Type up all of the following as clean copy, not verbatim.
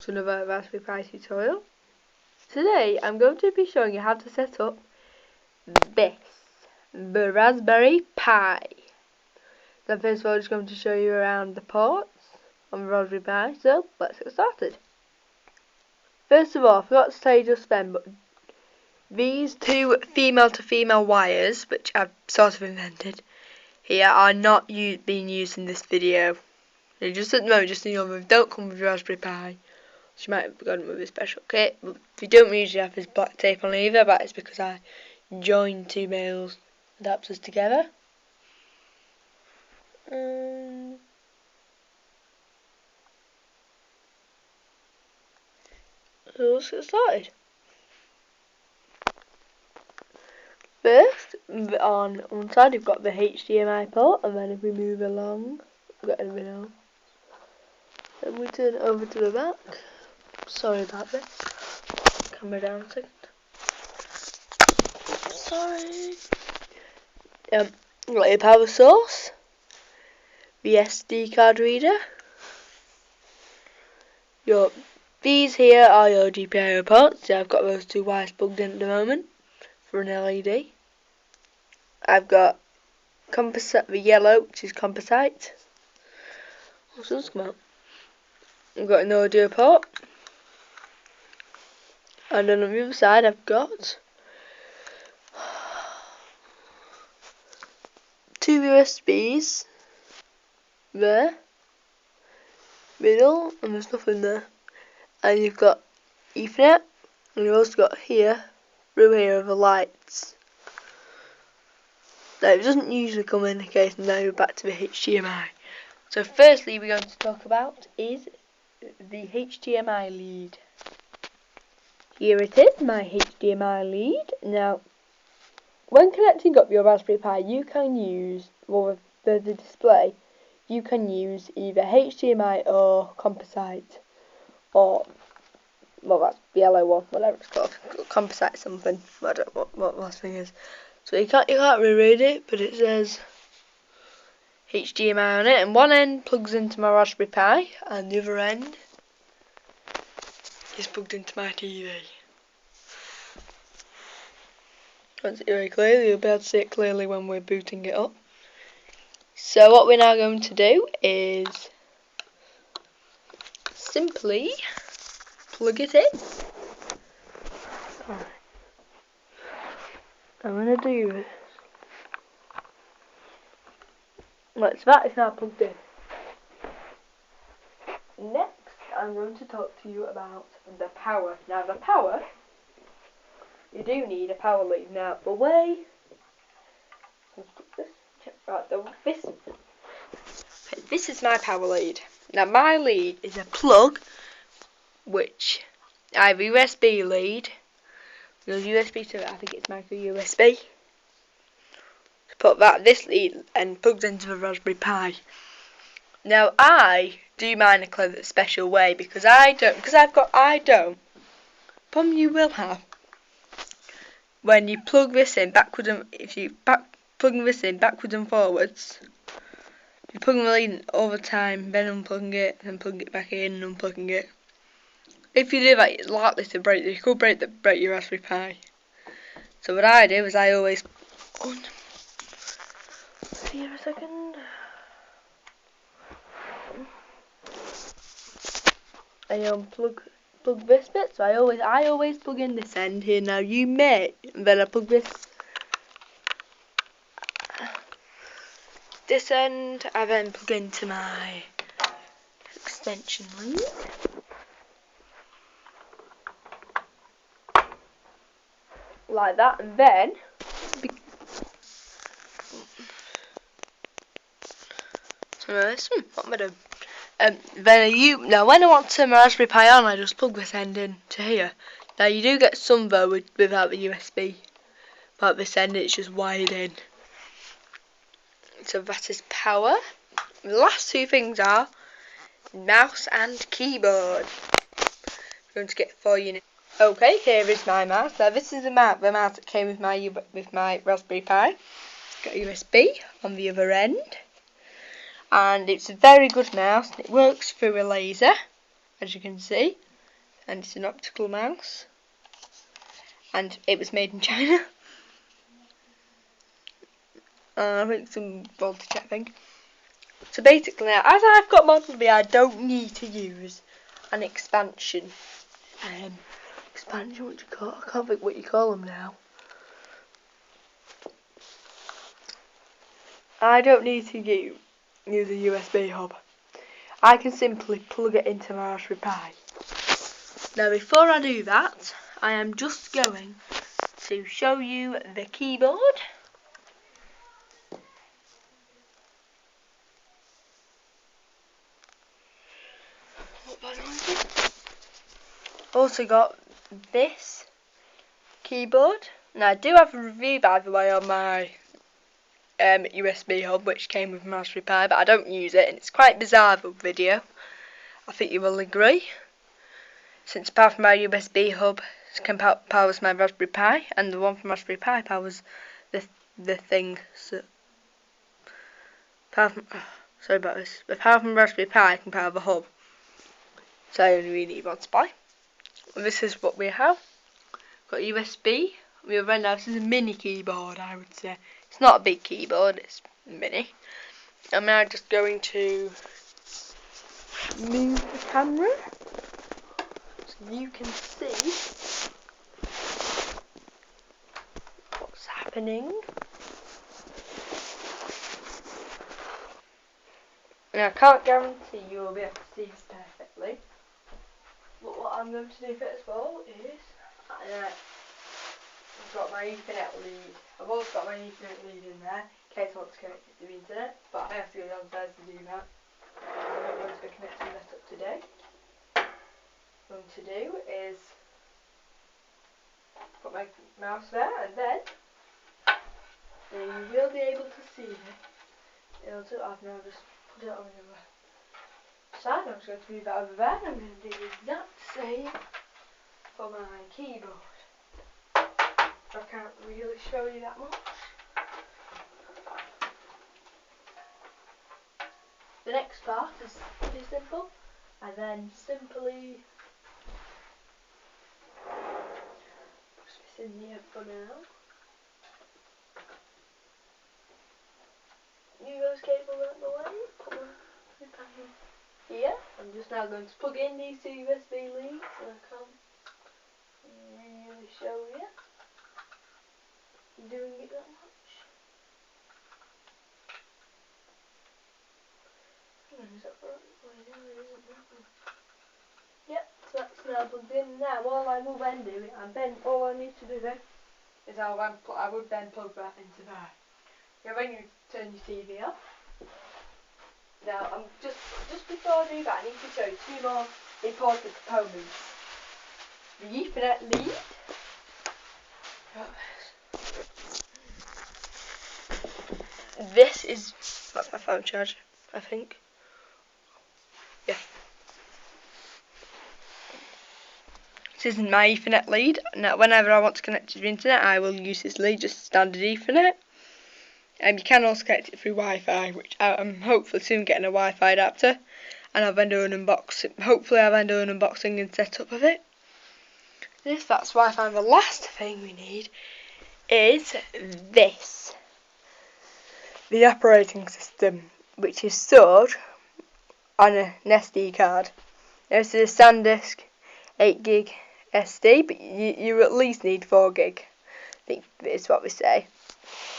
To another Raspberry Pi tutorial. Today I'm going to be showing you how to set up the Raspberry Pi. Then first of all I'm just going to show you around the ports on the Raspberry Pi, so let's get started. First of all, I forgot to tell you just then, but these two female to female wires, which I've sort of invented here, are not being used in this video. They're just at the moment, just so you know, they don't come with your Raspberry Pi. She might have gotten with a special kit, but we don't usually have this black tape on either, but it's because I joined two male adapters together. So let's get started. First, on one side you've got the HDMI port, and then if we move along, we've got everything else. Then we turn over to the back. Sorry about this. Camera down a second. Sorry. Got your power source, the SD card reader. These here are your GPIO ports. So I've got those two wires plugged in at the moment for an LED. I've got composite, the yellow, which is composite. What's this come out? I've got an audio port. And then on the other side I've got two USBs there, middle, and there's nothing there. And you've got Ethernet, and you've also got here, through here, the lights. Now it doesn't usually come in the case, and now we're back to the HDMI. So firstly we're going to talk about is the HDMI lead. Here it is, my HDMI lead. Now, when connecting up your Raspberry Pi, you can use, well, the display, you can use either HDMI or composite, or, well, that's the yellow one, whatever it's called, composite something, I don't know what last thing is. So you can't really read it, but it says HDMI on it, and one end plugs into my Raspberry Pi, and the other end is plugged into my TV. Can't see it very clearly, you'll be able to see it clearly when we're booting it up. So what we're now going to do is simply plug it in. Right. I'm going to do this. Right, so that is now plugged in. Next, I'm going to talk to you about the power. Now the power, you do need a power lead. Now the way, this is my power lead. Now my lead is a plug, which I have a USB lead. There's USB to it, I think it's micro USB. Put this lead and plugged into the Raspberry Pi. Now I do mine a clever special way because I don't. Problem you will have when you plug this in backwards and plugging this in backwards and forwards. You're plugging the lead in all the time, then unplugging it, then plugging it back in, and unplugging it. If you do that, it's likely to break. You could break your Raspberry Pi. So what I do is I always see here a second. I plug this bit. So I always plug in this end here. Now you may, and then I plug this end. I then plug into my extension lead. Like that, and then what am I doing? Now when I want to turn my Raspberry Pi on, I just plug this end in to here. Now you do get some though without the USB, but this end it's just wired in. So that is power. The last two things are mouse and keyboard. I'm going to get for you now. Okay, here is my mouse. Now this is the mouse that came with my Raspberry Pi. Got a USB on the other end, and it's a very good mouse. It works through a laser. as you can see, and it's an optical mouse, and it was made in China. I think some voltage, I think. So basically now, as I've got Model B, I don't need to use an expansion. Expansion, what do you call it? I can't think what you call them now. I don't need to use a USB hub. I can simply plug it into my Raspberry Pi. Now before I do that, I am just going to show you the keyboard. Also got this keyboard. Now I do have a review, by the way, on my USB hub, which came with my Raspberry Pi, but I don't use it, and it's quite bizarre video. I think you will agree. Since apart from my USB hub powers my Raspberry Pi, and the one from Raspberry Pi powers the thing. So, sorry about this. The power from Raspberry Pi can power the hub. So I only really need one to buy. This is what we have. Got USB. We have right now. This is a mini keyboard, I would say. It's not a big keyboard. It's mini. I'm now just going to move the camera so you can see what's happening. Now I can't guarantee you will be able to see this perfectly, but what I'm going to do first of all is I've got my Ethernet lead. I've also got my Ethernet lead in there in case I want to connect it to the internet, but I have to go downstairs to do that. I'm not going to be connecting that up today. What I'm going to do is put my mouse there, and then you will be able to see it. I've now just put it on the other side. I'm just going to move that over there, and I'm going to do the exact same for my keyboard. I can't really show you that much. The next part is pretty simple. I then simply push this in here for now. Move those cables out of the way. Put them here. I'm just now going to plug in these two USB leads, and I can't really show you doing it that much. Is that right? Oh, no, it isn't that one. Yep, so that's now plugged in. Now, all I will then do, and then all I need to do then is I would then plug that into there. Now, when you turn your TV off. Now, I'm just before I do that, I need to show you two more important components. The Ethernet lead. This is that's my phone charger, I think. Yeah. This isn't my Ethernet lead. Now, whenever I want to connect to the internet, I will use this lead, just standard Ethernet. You can also connect it through Wi-Fi, which I'm hopefully soon getting a Wi-Fi adapter, and I'll then do an unboxing. Hopefully, I'll then do an unboxing and setup of it. If that's Wi-Fi, the last thing we need is this, the operating system, which is stored on an SD card. Now, this is a SanDisk 8GB SD, but you at least need 4GB. I think is what we say.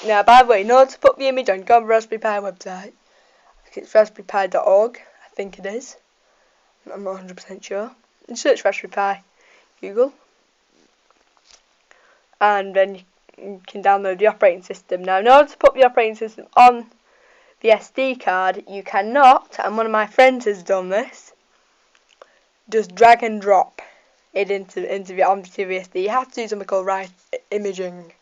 Now, by the way, in order to put the image on, go on the Raspberry Pi website. I think it's raspberrypi.org, I think it is. I'm not 100% sure. And search Raspberry Pi, Google. And then you can download the operating system. Now, in order to put the operating system on the SD card, you cannot, and one of my friends has done this, just drag and drop it onto the SD. You have to do something called right imaging.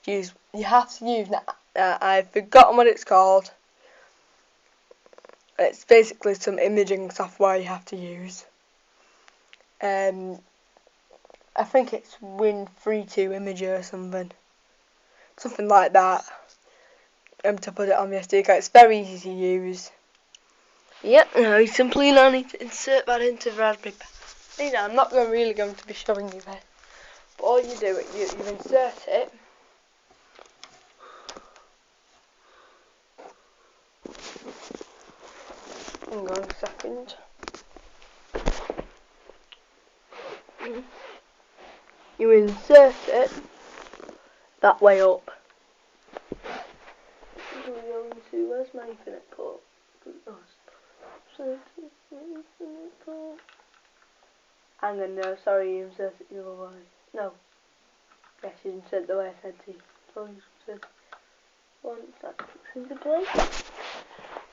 You have to use, I've forgotten what it's called. It's basically some imaging software you have to use. I think it's Win32 Imager or something like that. To put it on the SD card. It's very easy to use. Yep, now you simply now need to insert that into the Raspberry Pi. I'm not really going to be showing you that. But all you do, you insert it. Hang on a second. You insert it that way up. Where's my Ethernet port? Hang on, no, sorry, you insert it the other way. No. Yes, you insert the way I said to you. Once that clicks into place.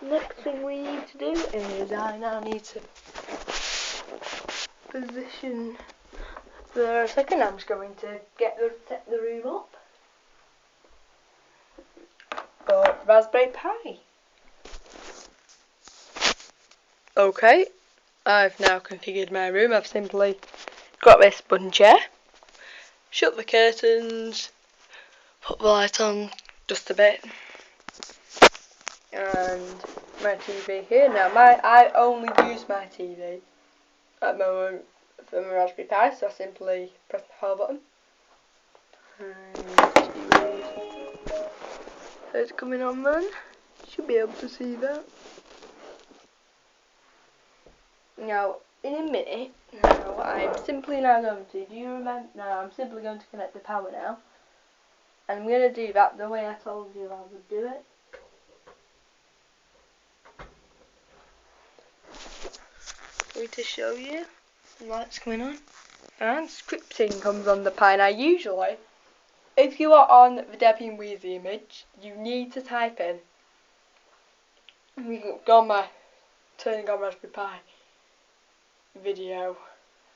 Next thing we need to do is I now need to position for a second. I'm just going to set the room up for Raspberry Pi. Okay, I've now configured my room. I've simply got this button chair, shut the curtains, put the light on just a bit, and my TV here. Now I only use my TV at the moment for my Raspberry Pi, so I simply press the power button. It's coming on then. Should be able to see that. Now, in a minute, now I'm simply now going to, do you remember, now I'm simply going to connect the power now. And I'm going to do that the way I told you I would do it. Going to show you, the lights coming on. And scripting comes on the Pi. Now usually, if you are on the Debian Wheezy image, you need to type in, you can go on my turning on Raspberry Pi video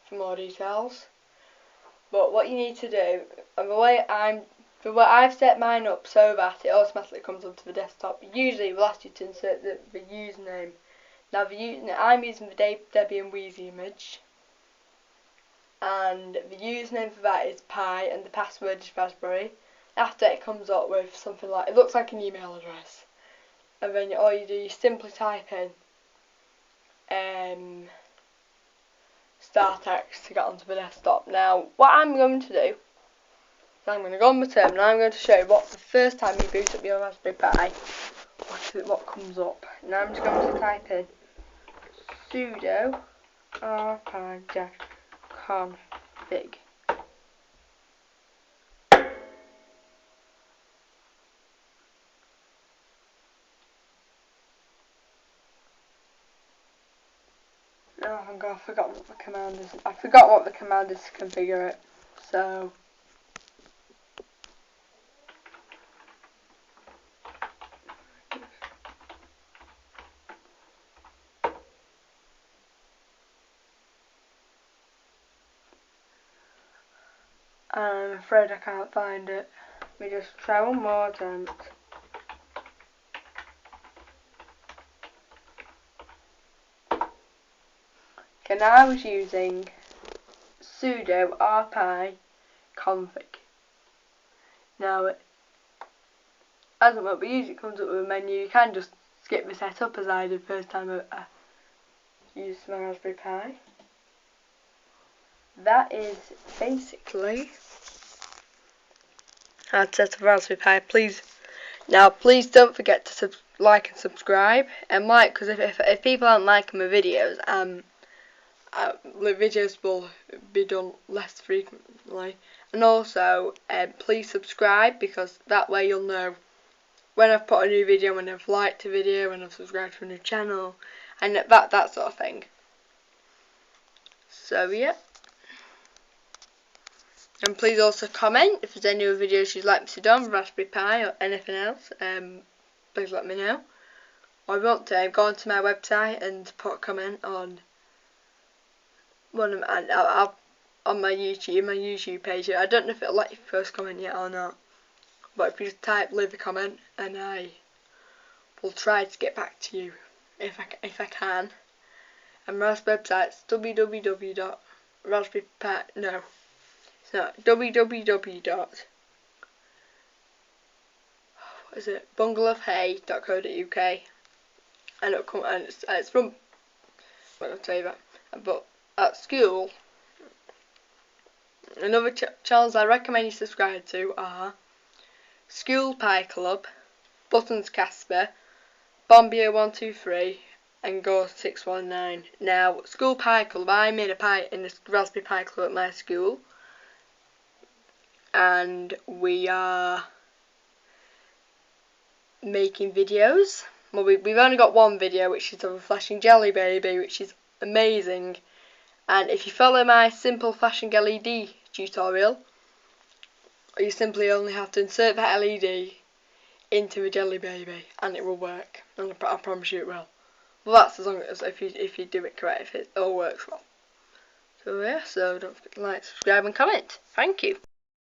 for more details. But what you need to do, and the way I've set mine up so that it automatically comes onto the desktop. Usually it will ask you to insert the username. Now the username, I'm using the Debian Wheezy image, and the username for that is Pi, and the password is Raspberry. After it comes up with something like, it looks like an email address, and then all you do is simply type in StartX to get onto the desktop. Now what I'm going to do, I'm going to go on my terminal and I'm going to show you what the first time you boot up your Raspberry Pi, what comes up. Now I'm just going to type in sudo rpi-config. Oh my god, I forgot what the command is. I forgot what the command is to configure it. So I'm afraid I can't find it. Let me just try one more attempt. Okay, now I was using sudo rpi config. Now it hasn't worked, but usually it comes up with a menu. You can just skip the setup as I did first time I used my Raspberry Pi. That is basically how to set up a Raspberry Pi. Please don't forget to like and subscribe, and because if people aren't liking my videos, the videos will be done less frequently. And also please subscribe, because that way you'll know when I've put a new video, when I've liked a video, when I've subscribed to a new channel, and that sort of thing. So yeah. And please also comment if there's any other videos you'd like me to do on Raspberry Pi or anything else. Please let me know. Or if you want to, go onto my website and put a comment on on my YouTube page. I don't know if it'll let you post comment yet or not. But if you just leave a comment, and I will try to get back to you if I can. And my website's www.bungalowhay.co.uk. and it's from. Well, I'll tell you that. But at school, another channels I recommend you subscribe to are School Pie Club, Buttons Casper, Bombio123, and Go619. Now, School Pie Club, I made a pie in the Raspberry Pi Club at my school, and we are making videos. Well, we've only got one video, which is of a flashing jelly baby, which is amazing. And if you follow my simple flashing LED tutorial, you simply only have to insert that LED into a jelly baby, and it will work. And I promise you it will. Well, that's as long as if you do it correct, if it all works well. So yeah, so don't forget to like, subscribe, and comment. Thank you.